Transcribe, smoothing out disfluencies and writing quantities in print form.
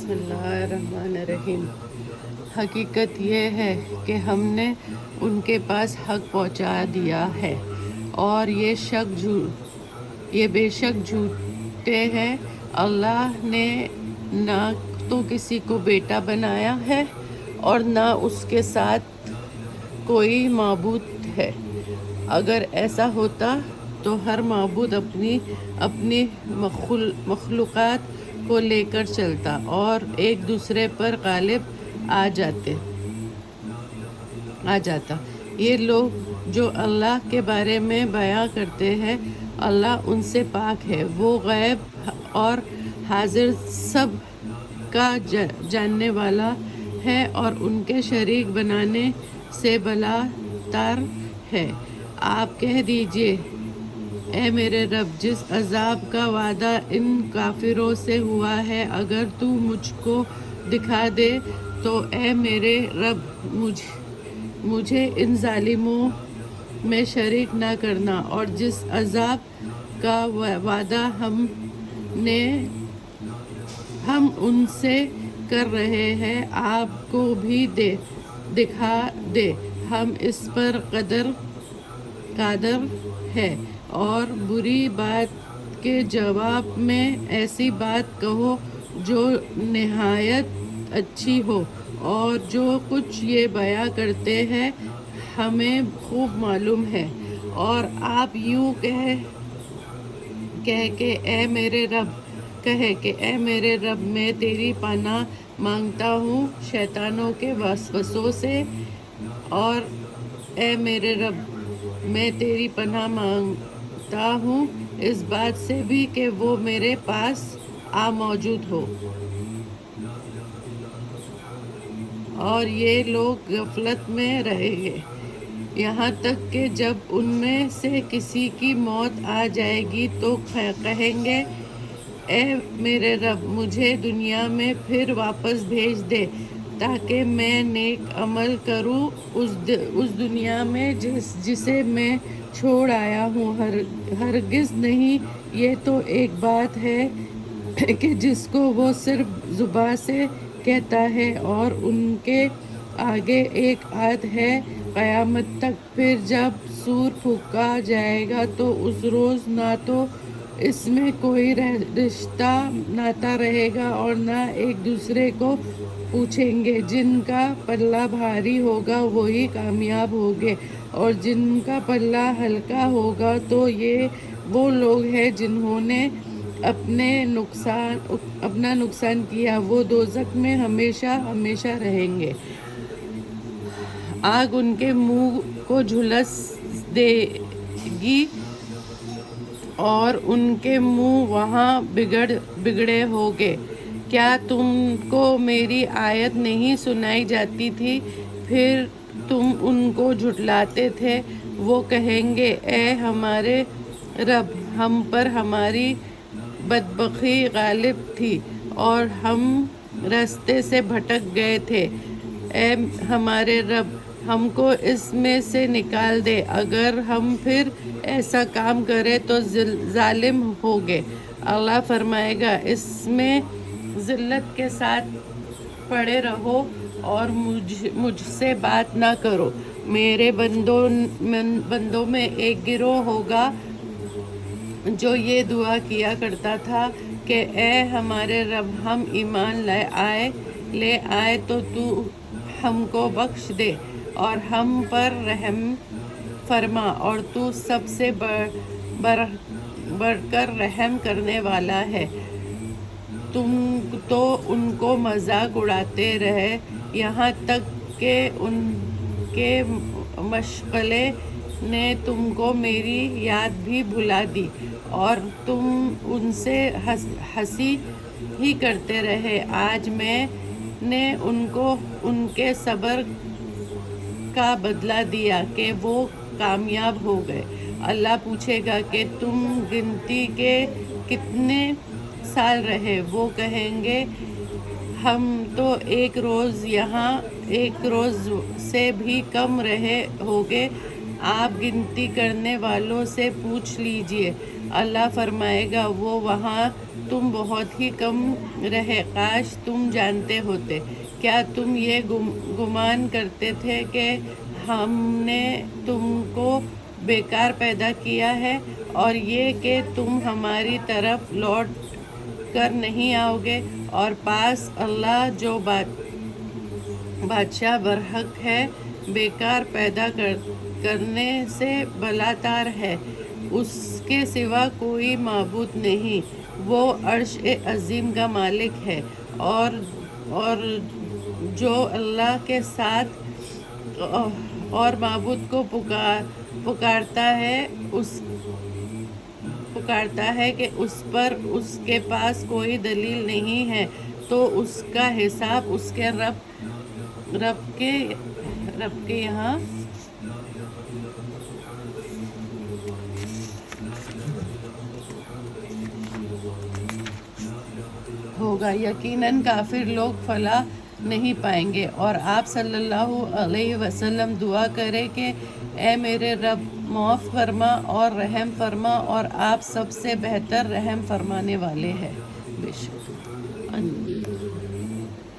بسم اللہ الرحمن الرحیم۔ حقیقت یہ ہے کہ ہم نے ان کے پاس حق پہنچا دیا ہے اور یہ بے شک جھوٹے ہیں۔ اللہ نے نہ تو کسی کو بیٹا بنایا ہے اور نہ اس کے ساتھ کوئی معبود ہے۔ اگر ایسا ہوتا تو ہر معبود اپنی مخلوقات کو لے کر چلتا اور ایک دوسرے پر غالب آ جاتا۔ یہ لوگ جو اللہ کے بارے میں بیان کرتے ہیں، اللہ ان سے پاک ہے، وہ غیب اور حاضر سب کا جاننے والا ہے اور ان کے شریک بنانے سے بالاتر ہے۔ آپ کہہ دیجئے، اے میرے رب، جس عذاب کا وعدہ ان کافروں سے ہوا ہے، اگر تو مجھ کو دکھا دے تو اے میرے رب مجھے ان ظالموں میں شریک نہ کرنا، اور جس عذاب کا وعدہ ہم ان سے کر رہے ہیں آپ کو بھی دکھا دے، ہم اس پر قادر ہے۔ اور بری بات کے جواب میں ایسی بات کہو جو نہایت اچھی ہو، اور جو کچھ یہ بیان کرتے ہیں ہمیں خوب معلوم ہے۔ اور آپ یوں کہے کہ اے میرے رب میں تیری پناہ مانگتا ہوں شیطانوں کے وسوسوں سے، اور اے میرے رب میں تیری پناہ مانگتا ہوں اس بات سے بھی کہ وہ میرے پاس موجود ہو۔ اور یہ لوگ غفلت میں رہیں گے یہاں تک کہ جب ان میں سے کسی کی موت آ جائے گی تو کہیں گے، اے میرے رب مجھے دنیا میں پھر واپس بھیج دے تاکہ میں نیک عمل کروں اس دنیا میں جسے میں چھوڑ آیا ہوں۔ ہرگز نہیں، یہ تو ایک بات ہے کہ جس کو وہ صرف زبان سے کہتا ہے، اور ان کے آگے ایک عہد ہے قیامت تک۔ پھر جب سور پھونکا جائے گا تو اس روز نہ تو اس میں کوئی رشتہ ناتا رہے گا اور نہ ایک دوسرے کو پوچھیں گے۔ جن کا پلہ بھاری ہوگا وہی کامیاب ہوں گے، اور جن کا پلہ ہلکا ہوگا تو یہ وہ لوگ ہیں جنہوں نے اپنا نقصان کیا، وہ دوزخ میں ہمیشہ ہمیشہ رہیں گے۔ آگ ان کے منہ کو جھلس دے گی اور ان کے منہ وہاں بگڑے ہوں گے۔ کیا تم کو میری آیت نہیں سنائی جاتی تھی؟ پھر تم ان کو جھٹلاتے تھے۔ وہ کہیں گے، اے ہمارے رب، ہم پر ہماری بدبختی غالب تھی اور ہم راستے سے بھٹک گئے تھے۔ اے ہمارے رب، ہم کو اس میں سے نکال دے، اگر ہم پھر ایسا کام کریں تو ظالم ہوں گے۔ اللہ فرمائے گا، اس میں ذلت کے ساتھ پڑے رہو اور مجھ سے بات نہ کرو۔ میرے بندوں میں ایک گروہ ہوگا جو یہ دعا کیا کرتا تھا کہ اے ہمارے رب، ہم ایمان لے آئے تو ہم کو بخش دے اور ہم پر رحم فرما، اور تو سب سے بڑھ کر رحم کرنے والا ہے۔ تم تو ان کو مذاق اڑاتے رہے یہاں تک کہ ان کے مشغلے نے تم کو میری یاد بھی بھلا دی اور تم ان سے ہنسی ہی کرتے رہے۔ آج میں نے ان کو ان کے صبر کا بدلہ دیا کہ وہ کامیاب ہو گئے۔ اللہ پوچھے گا کہ تم گنتی کے کتنے سال رہے؟ وہ کہیں گے، ہم تو ایک روز یہاں ایک روز سے بھی کم رہے ہوں گے۔ آپ گنتی کرنے والوں سے پوچھ لیجئے۔ اللہ فرمائے گا، وہ وہاں تم بہت ہی کم رہے، کاش تم جانتے ہوتے۔ کیا تم یہ گمان کرتے تھے کہ ہم نے تم کو بیکار پیدا کیا ہے، اور یہ کہ تم ہماری طرف لوٹ کر نہیں آؤ گے؟ اور پاس اللہ جو بادشاہ برحق ہے، بیکار پیدا کرنے سے بالاتر ہے، اس کے سوا کوئی معبود نہیں۔ وہ عرش عظیم کا مالک ہے، اور جو اللہ کے ساتھ اور معبود کو پکارتا ہے کہ اس پر اس کے پاس کوئی دلیل نہیں ہے، تو اس کا حساب اس کے رب کے یہاں ہوگا۔ یقیناً کافر لوگ فلاح نہیں پائیں گے۔ اور آپ صلی اللہ علیہ وسلم دعا کریں کہ اے میرے رب، معاف فرما اور رحم فرما، اور آپ سب سے بہتر رحم فرمانے والے ہیں۔ بے شک